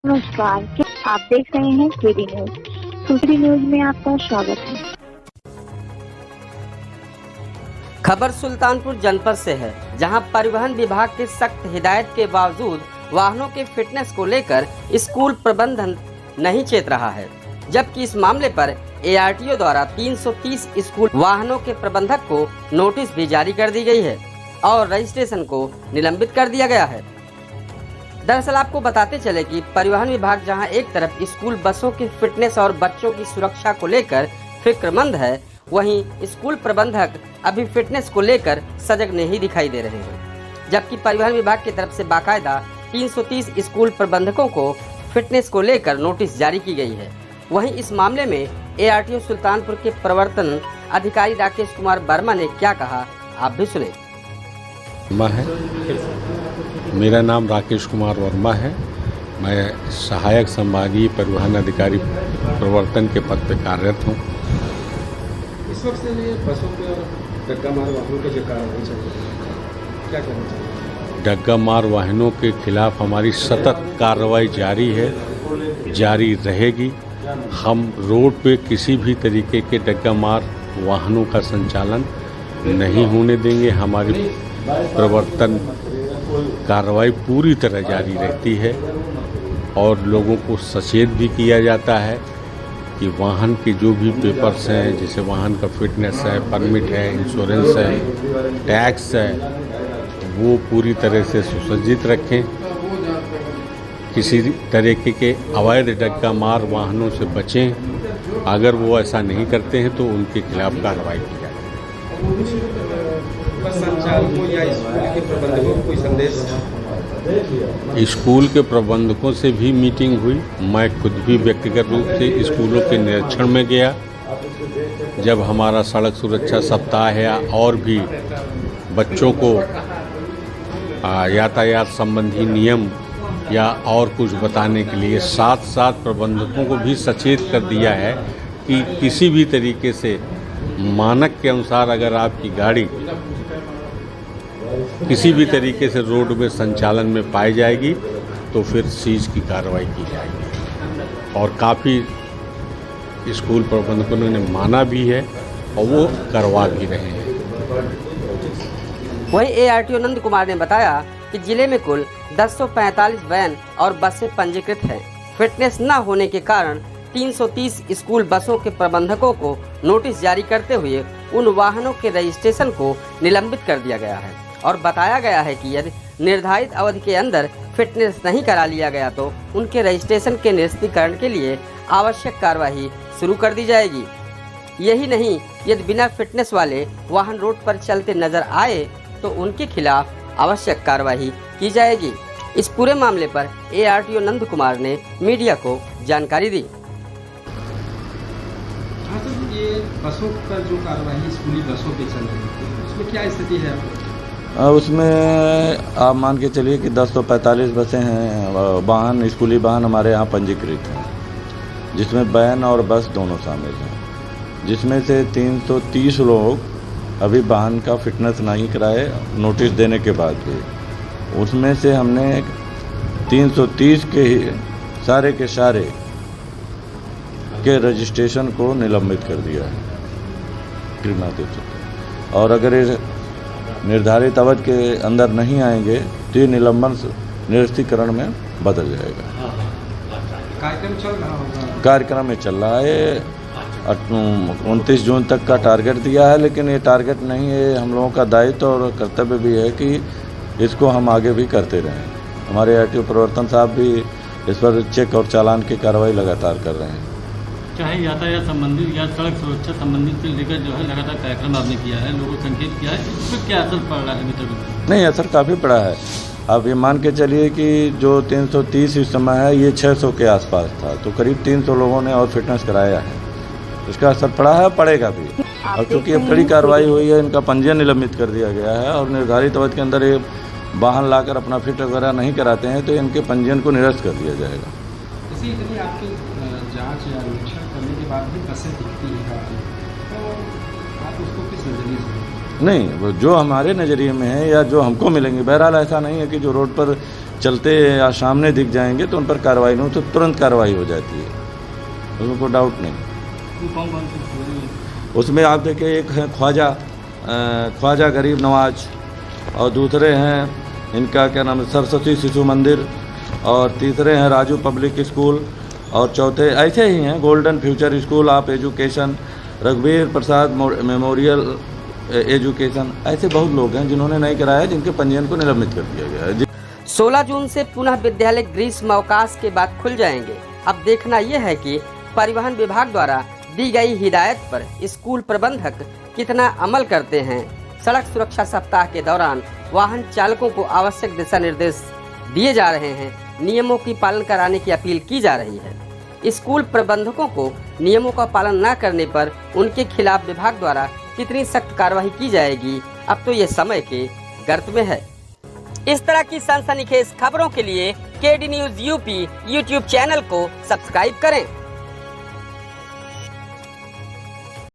नमस्कार, आप देख रहे हैं केडी न्यूज। केडी न्यूज में आपका स्वागत है। खबर सुल्तानपुर जनपद से है, जहां परिवहन विभाग के सख्त हिदायत के बावजूद वाहनों के फिटनेस को लेकर स्कूल प्रबंधन नहीं चेत रहा है, जबकि इस मामले पर ARTO द्वारा 330 स्कूल वाहनों के प्रबंधक को नोटिस भी जारी कर दी गई है और रजिस्ट्रेशन को निलंबित कर दिया गया है। दरअसल आपको बताते चले कि परिवहन विभाग जहां एक तरफ स्कूल बसों की फिटनेस और बच्चों की सुरक्षा को लेकर फिक्रमंद है, वहीं स्कूल प्रबंधक अभी फिटनेस को लेकर सजग नहीं दिखाई दे रहे हैं, जबकि परिवहन विभाग की तरफ से बाकायदा 330 स्कूल प्रबंधकों को फिटनेस को लेकर नोटिस जारी की गई है। वहीं इस मामले में ARTO सुल्तानपुर के प्रवर्तन अधिकारी राकेश कुमार वर्मा ने क्या कहा, आप भी सुने। मेरा नाम राकेश कुमार वर्मा है। मैं सहायक संभागीय परिवहन अधिकारी प्रवर्तन के पद पर कार्यरत हूँ। इस वक्त ये बसों पे और डग्गा मार वाहनों के जो कार्रवाई चल रही है, क्या कहना चाहिए? डग्गा मार वाहनों के खिलाफ हमारी सतत कार्रवाई जारी है, जारी रहेगी। हम रोड पे किसी भी तरीके के डग्गा मार वाहनों का संचालन नहीं होने देंगे। हमारी प्रवर्तन कार्रवाई पूरी तरह जारी रहती है और लोगों को सचेत भी किया जाता है कि वाहन के जो भी पेपर्स हैं, जैसे वाहन का फिटनेस है, परमिट है, इंश्योरेंस है, टैक्स है, वो पूरी तरह से सुसज्जित रखें। किसी तरीके के अवैध डग्गा मार वाहनों से बचें। अगर वो ऐसा नहीं करते हैं तो उनके खिलाफ कार्रवाई की जाए। संचालकों या स्कूल के प्रबंधकों को कोई संदेश? स्कूल के प्रबंधकों से भी मीटिंग हुई। मैं खुद भी व्यक्तिगत रूप से स्कूलों के निरीक्षण में गया। जब हमारा सड़क सुरक्षा सप्ताह है और भी बच्चों को यातायात संबंधी नियम या और कुछ बताने के लिए साथ साथ प्रबंधकों को भी सचेत कर दिया है कि किसी भी तरीके से मानक के अनुसार अगर आपकी गाड़ी किसी भी तरीके से रोड में संचालन में पाई जाएगी तो फिर सीज की कार्रवाई की जाएगी। और काफ़ी स्कूल प्रबंधकों ने माना भी है और वो करवा भी रहे हैं। वहीं ARTO नंद कुमार ने बताया कि जिले में कुल 1045 वैन और बसें पंजीकृत हैं। फिटनेस न होने के कारण 330 स्कूल बसों के प्रबंधकों को नोटिस जारी करते हुए उन वाहनों के रजिस्ट्रेशन को निलंबित कर दिया गया है और बताया गया है कि यदि निर्धारित अवधि के अंदर फिटनेस नहीं करा लिया गया तो उनके रजिस्ट्रेशन के निरस्तीकरण के लिए आवश्यक कार्यवाही शुरू कर दी जाएगी। यही नहीं, यदि बिना फिटनेस वाले वाहन रोड पर चलते नजर आए तो उनके खिलाफ आवश्यक कार्रवाई की जाएगी। इस पूरे मामले पर ARTO नंद कुमार ने मीडिया को जानकारी दी। हाँ सर, ये बसों पर जो कार्रवाई स्कूली बसों पे चल रही है, उसमें क्या स्थिति है? उसमें आप मान के चलिए कि 1045 बसें हैं, वाहन स्कूली वाहन हमारे यहाँ पंजीकृत हैं, जिसमें वैन और बस दोनों शामिल हैं, जिसमें से 330 लोग अभी वाहन का फिटनेस नहीं कराए नोटिस देने के बाद भी। उसमें से हमने 330 के सारे के सारे के रजिस्ट्रेशन को निलंबित कर दिया है क्रिमिनल। और अगर ये निर्धारित अवधि के अंदर नहीं आएंगे तो ये निलंबन निरस्तीकरण में बदल जाएगा। कार्यक्रम चल रहा होगा? कार्यक्रम में चल रहा है। 29 जून तक का टारगेट दिया है, लेकिन ये टारगेट नहीं है। हम लोगों का दायित्व और कर्तव्य भी है कि इसको हम आगे भी करते रहें। हमारे ARTO प्रवर्तन साहब भी इस पर चेक और चालान की कार्रवाई लगातार कर रहे हैं। चाहे यातायात संबंधित या सड़क सुरक्षा संबंधित से लेकर जो है लगातार कार्यक्रम आपने किया है, लोगों को संकेत किया है, इस पर क्या असर पड़ रहा है अभी तक? नहीं, असर काफ़ी पड़ा है। आप ये मान के चलिए कि जो 330 इस समय है, ये 600 के आसपास था, तो करीब 300 लोगों ने और फिटनेस कराया है। इसका असर पड़ा है, पड़ेगा भी। और क्योंकि अब कड़ी कार्रवाई हुई है, इनका पंजीयन निलंबित कर दिया गया है और निर्धारित अवधि के अंदर ये वाहन लाकर अपना फिट वगैरह नहीं कराते हैं तो इनके पंजीयन को निरस्त कर दिया जाएगा। इसी तरह आपकी जांच या निरीक्षण करने के बाद भी बसें दिखती हैं, तो आप उसको किस नजरिए से? नहीं, वो जो हमारे नज़रिए में है या जो हमको मिलेंगे, बहरहाल ऐसा नहीं है कि जो रोड पर चलते या सामने दिख जाएंगे तो उन पर कार्रवाई नहीं हो तो तुरंत कार्रवाई हो जाती है, उसमें कोई डाउट नहीं। कौन कौन सी स्कूल है? उसमें आप देखिए, एक है ख्वाजा गरीब नवाज, और दूसरे हैं इनका क्या नाम है सरस्वती शिशु मंदिर, और तीसरे हैं राजू पब्लिक स्कूल, और चौथे ऐसे ही हैं golden future school of education, रघुवीर प्रसाद मेमोरियल एजुकेशन। ऐसे बहुत लोग हैं जिन्होंने नहीं कराया, जिनके पंजीयन को निलंबित कर दिया गया है। 16 जून से पुनः विद्यालय ग्रीष्म अवकाश के बाद खुल जाएंगे। अब देखना यह है कि परिवहन विभाग द्वारा दी गई हिदायत पर स्कूल प्रबंधक कितना अमल करते हैं। सड़क सुरक्षा सप्ताह के दौरान वाहन चालकों को आवश्यक दिशा निर्देश दिए जा रहे हैं, नियमों की पालन कराने की अपील की जा रही है। स्कूल प्रबंधकों को नियमों का पालन न करने पर उनके खिलाफ विभाग द्वारा कितनी सख्त कार्रवाई की जाएगी, अब तो ये समय के गर्त में है। इस तरह की सनसनीखेज खबरों के लिए KD news UP YouTube channel को सब्सक्राइब करें।